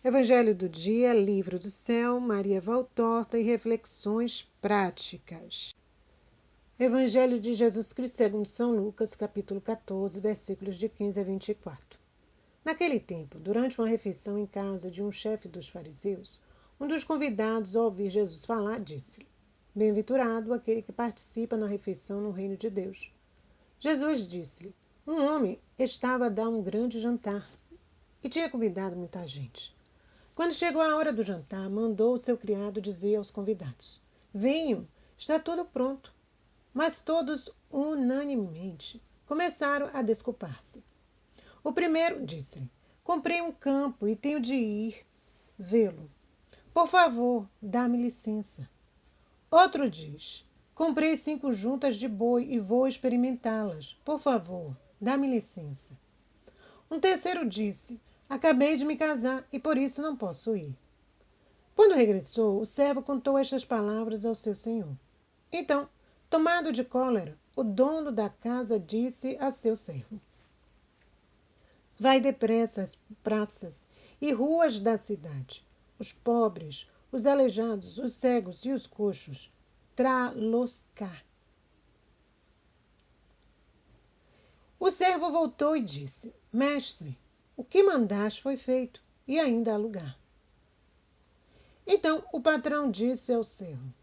Evangelho do dia, Livro do Céu, Maria Valtorta e Reflexões Práticas. Evangelho de Jesus Cristo segundo São Lucas, capítulo 14, versículos de 15 a 24. Naquele tempo, durante uma refeição em casa de um chefe dos fariseus, um dos convidados, ao ouvir Jesus falar, disse-lhe: Bem-aventurado aquele que participa na refeição no reino de Deus. Jesus disse-lhe: Um homem estava a dar um grande jantar e tinha convidado muita gente. Quando chegou a hora do jantar, mandou o seu criado dizer aos convidados: Venham, está tudo pronto. Mas todos, unanimemente, começaram a desculpar-se. O primeiro disse-lhe: Comprei um campo e tenho de ir vê-lo. Por favor, dá-me licença. Outro diz: Comprei 5 juntas de boi e vou experimentá-las. Por favor, dá-me licença. Um terceiro disse: Acabei de me casar e por isso não posso ir. Quando regressou, o servo contou estas palavras ao seu senhor. Então, tomado de cólera, o dono da casa disse a seu servo: Vai depressa às praças e ruas da cidade. Os pobres, os aleijados, os cegos e os coxos, trá-los cá. O servo voltou e disse: Mestre, o que mandaste foi feito, e ainda há lugar. Então o patrão disse ao servo: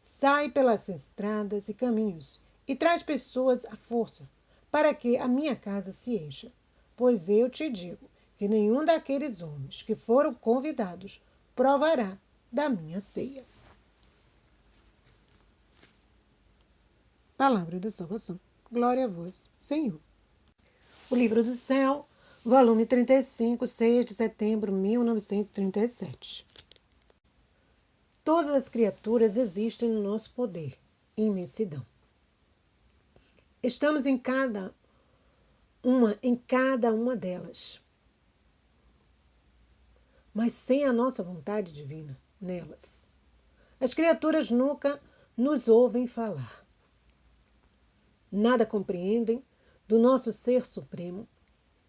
Sai pelas estradas e caminhos, e traz pessoas à força, para que a minha casa se encha. Pois eu te digo que nenhum daqueles homens que foram convidados provará da minha ceia. Palavra da salvação. Glória a vós, Senhor. O Livro do Céu, volume 35, 6 de setembro de 1937. Todas as criaturas existem no nosso poder, imensidão. Estamos em cada uma delas, mas sem a nossa vontade divina nelas. As criaturas nunca nos ouvem falar. Nada compreendem do nosso ser supremo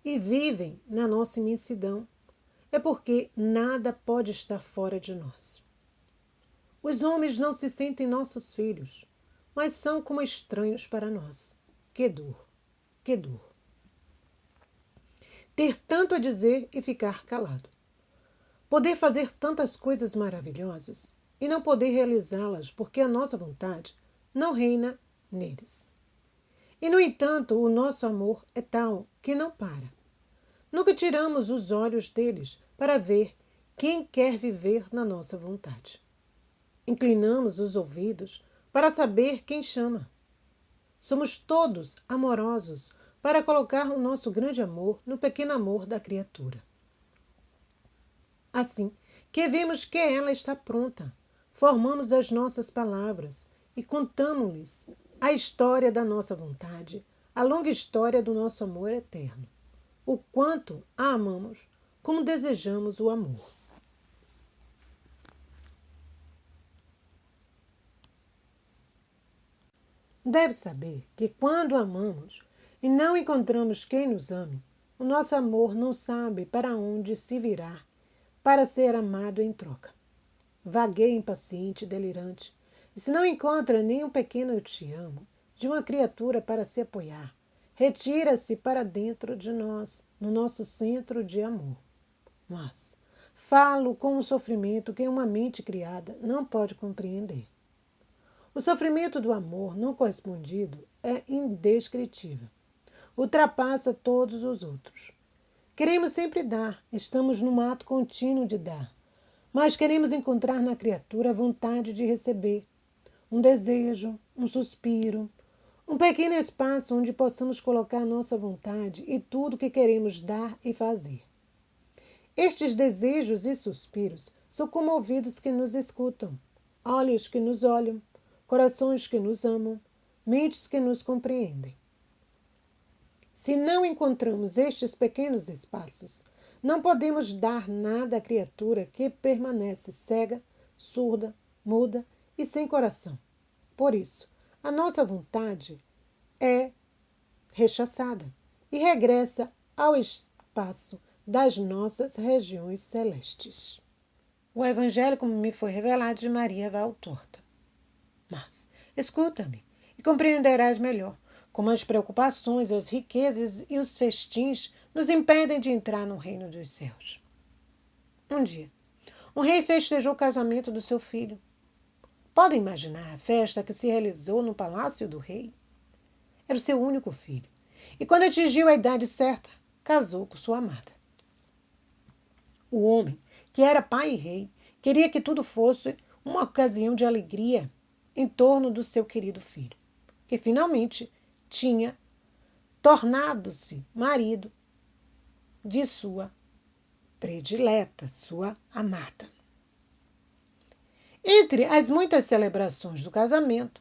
e vivem na nossa imensidão. É porque nada pode estar fora de nós. Os homens não se sentem nossos filhos, mas são como estranhos para nós. Que dor, que dor. Ter tanto a dizer e ficar calado. Poder fazer tantas coisas maravilhosas e não poder realizá-las porque a nossa vontade não reina neles. E, no entanto, o nosso amor é tal que não para. Nunca tiramos os olhos deles para ver quem quer viver na nossa vontade. Inclinamos os ouvidos para saber quem chama. Somos todos amorosos para colocar o nosso grande amor no pequeno amor da criatura. Assim que vemos que ela está pronta, formamos as nossas palavras e contamos-lhes a história da nossa vontade, a longa história do nosso amor eterno, o quanto a amamos, como desejamos o amor. Deve saber que quando amamos e não encontramos quem nos ame, o nosso amor não sabe para onde se virar para ser amado em troca. Vagueia impaciente e delirante, e se não encontra nem um pequeno eu te amo de uma criatura para se apoiar, retira-se para dentro de nós, no nosso centro de amor. Mas falo com um sofrimento que uma mente criada não pode compreender. O sofrimento do amor não correspondido é indescritível. Ultrapassa todos os outros. Queremos sempre dar, estamos num ato contínuo de dar, mas queremos encontrar na criatura a vontade de receber, um desejo, um suspiro, um pequeno espaço onde possamos colocar nossa vontade e tudo que queremos dar e fazer. Estes desejos e suspiros são como ouvidos que nos escutam, olhos que nos olham, corações que nos amam, mentes que nos compreendem. Se não encontramos estes pequenos espaços, não podemos dar nada à criatura que permanece cega, surda, muda e sem coração. Por isso, a nossa vontade é rechaçada e regressa ao espaço das nossas regiões celestes. O Evangelho como me foi revelado de Maria Valtorta. Mas, escuta-me, e compreenderás melhor como as preocupações, as riquezas e os festins nos impedem de entrar no reino dos céus. Um dia, um rei festejou o casamento do seu filho. Podem imaginar a festa que se realizou no palácio do rei? Era o seu único filho, e quando atingiu a idade certa, casou com sua amada. O homem, que era pai e rei, queria que tudo fosse uma ocasião de alegria em torno do seu querido filho, que finalmente tinha tornado-se marido de sua predileta, sua amada. Entre as muitas celebrações do casamento,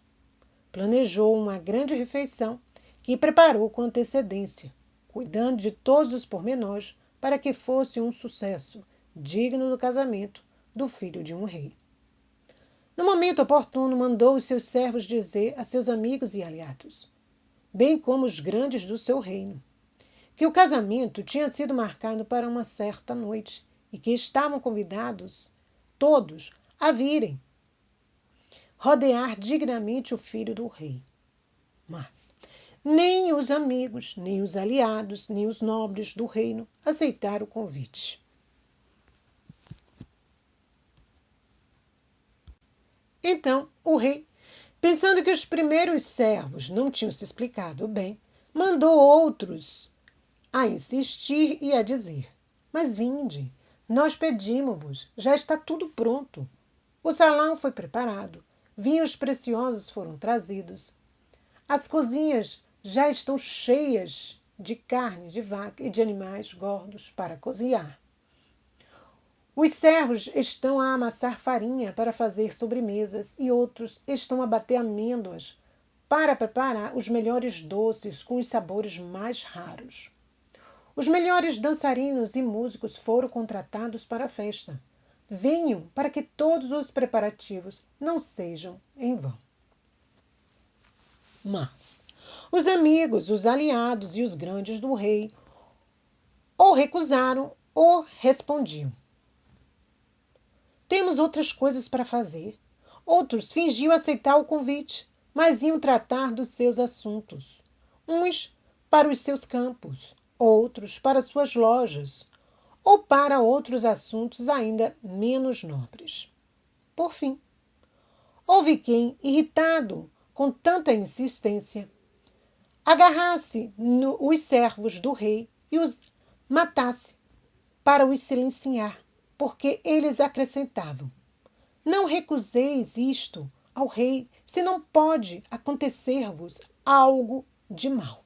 planejou uma grande refeição que preparou com antecedência, cuidando de todos os pormenores para que fosse um sucesso digno do casamento do filho de um rei. No momento oportuno, mandou os seus servos dizer a seus amigos e aliados, bem como os grandes do seu reino, que o casamento tinha sido marcado para uma certa noite e que estavam convidados todos a virem rodear dignamente o filho do rei. Mas nem os amigos, nem os aliados, nem os nobres do reino aceitaram o convite. Então, o rei, pensando que os primeiros servos não tinham se explicado bem, mandou outros a insistir e a dizer: mas vinde, nós pedimos-vos, já está tudo pronto. O salão foi preparado, vinhos preciosos foram trazidos. As cozinhas já estão cheias de carne de vaca e de animais gordos para cozinhar. Os servos estão a amassar farinha para fazer sobremesas e outros estão a bater amêndoas para preparar os melhores doces com os sabores mais raros. Os melhores dançarinos e músicos foram contratados para a festa. Venham para que todos os preparativos não sejam em vão. Mas os amigos, os aliados e os grandes do rei ou recusaram ou respondiam: temos outras coisas para fazer. Outros fingiam aceitar o convite, mas iam tratar dos seus assuntos. Uns para os seus campos, outros para suas lojas, ou para outros assuntos ainda menos nobres. Por fim, houve quem, irritado com tanta insistência, agarrasse os servos do rei e os matasse para os silenciar, porque eles acrescentavam: não recuseis isto ao rei, se não pode acontecer-vos algo de mal.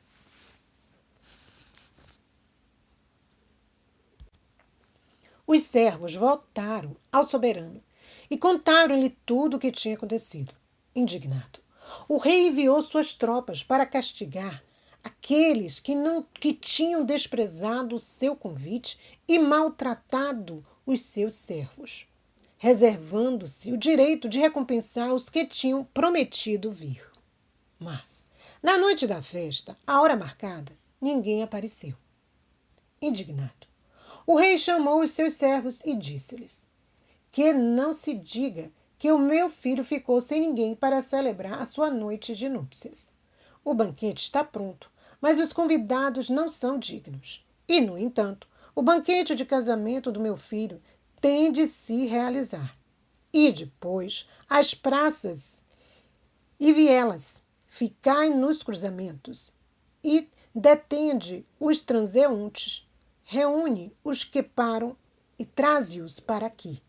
Os servos voltaram ao soberano e contaram-lhe tudo o que tinha acontecido. Indignado, o rei enviou suas tropas para castigar aqueles que tinham desprezado o seu convite e maltratado os seus servos, reservando-se o direito de recompensar os que tinham prometido vir. Mas, na noite da festa, à hora marcada, ninguém apareceu. Indignado, o rei chamou os seus servos e disse-lhes: que não se diga que o meu filho ficou sem ninguém para celebrar a sua noite de núpcias. O banquete está pronto, mas os convidados não são dignos. E, no entanto, o banquete de casamento do meu filho tem de se realizar. E depois, as praças e vielas, ficai nos cruzamentos, e detende os transeuntes, reúne os que param e traze-os para aqui,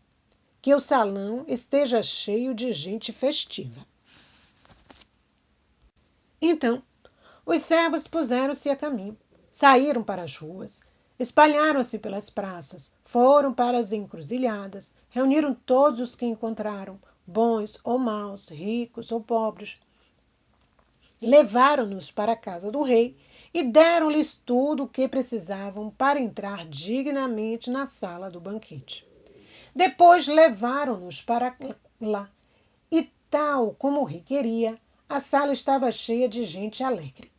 que o salão esteja cheio de gente festiva. Então, os servos puseram-se a caminho, saíram para as ruas, espalharam-se pelas praças, foram para as encruzilhadas, reuniram todos os que encontraram, bons ou maus, ricos ou pobres. Levaram-nos para a casa do rei e deram-lhes tudo o que precisavam para entrar dignamente na sala do banquete. Depois levaram-nos para lá e, tal como o rei queria, a sala estava cheia de gente alegre.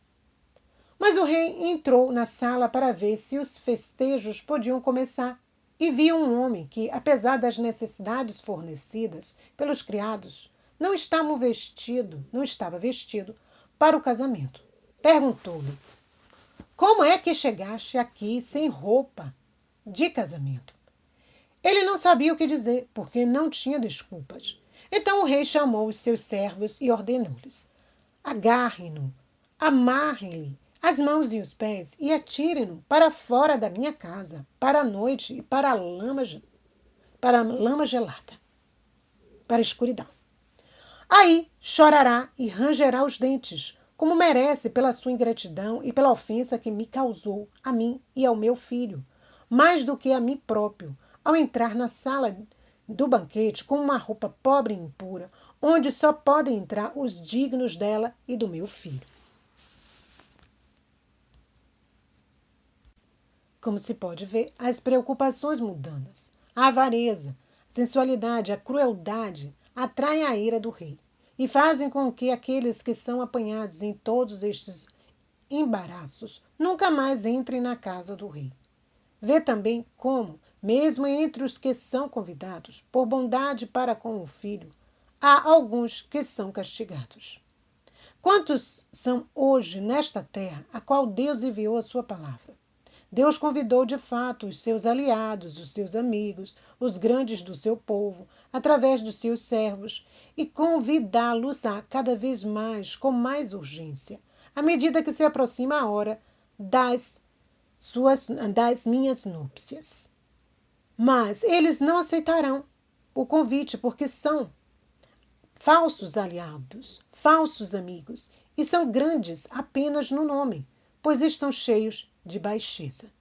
Mas o rei entrou na sala para ver se os festejos podiam começar e viu um homem que, apesar das necessidades fornecidas pelos criados, não estava vestido para o casamento. Perguntou-lhe: como é que chegaste aqui sem roupa de casamento? Ele não sabia o que dizer, porque não tinha desculpas. Então o rei chamou os seus servos e ordenou-lhes: agarrem-no, amarrem-lhe as mãos e os pés e atirem-no para fora da minha casa, para a noite e para a lama gelada, para a escuridão. Aí chorará e rangerá os dentes, como merece pela sua ingratidão e pela ofensa que me causou a mim e ao meu filho, mais do que a mim próprio, ao entrar na sala do banquete com uma roupa pobre e impura, onde só podem entrar os dignos dela e do meu filho. Como se pode ver, as preocupações mundanas, a avareza, a sensualidade, a crueldade atraem a ira do rei e fazem com que aqueles que são apanhados em todos estes embaraços nunca mais entrem na casa do rei. Vê também como, mesmo entre os que são convidados, por bondade para com o filho, há alguns que são castigados. Quantos são hoje nesta terra a qual Deus enviou a sua palavra? Deus convidou de fato os seus aliados, os seus amigos, os grandes do seu povo, através dos seus servos, e convidá-los-á cada vez mais, com mais urgência, à medida que se aproxima a hora das minhas núpcias. Mas eles não aceitarão o convite porque são falsos aliados, falsos amigos, e são grandes apenas no nome, pois estão cheios de baixeza.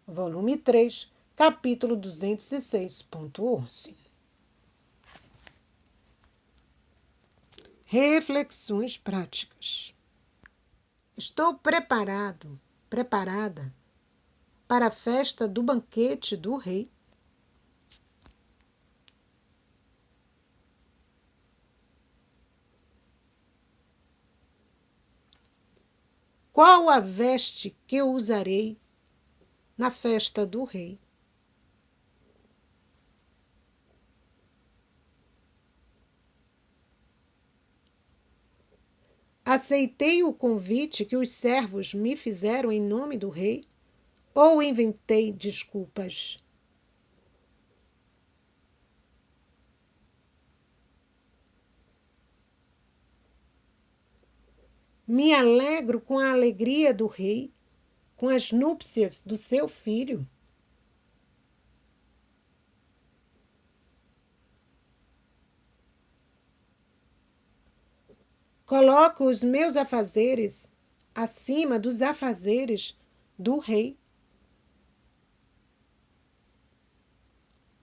Volume 3, capítulo 206.11. Reflexões práticas. Estou preparada para a festa do banquete do rei? Qual a veste que eu usarei na festa do rei? Aceitei o convite que os servos me fizeram em nome do rei ou inventei desculpas? Me alegro com a alegria do rei, com as núpcias do seu filho? Coloco os meus afazeres acima dos afazeres do rei.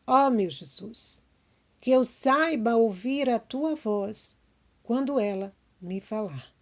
Ó meu Jesus, que eu saiba ouvir a tua voz quando ela me falar.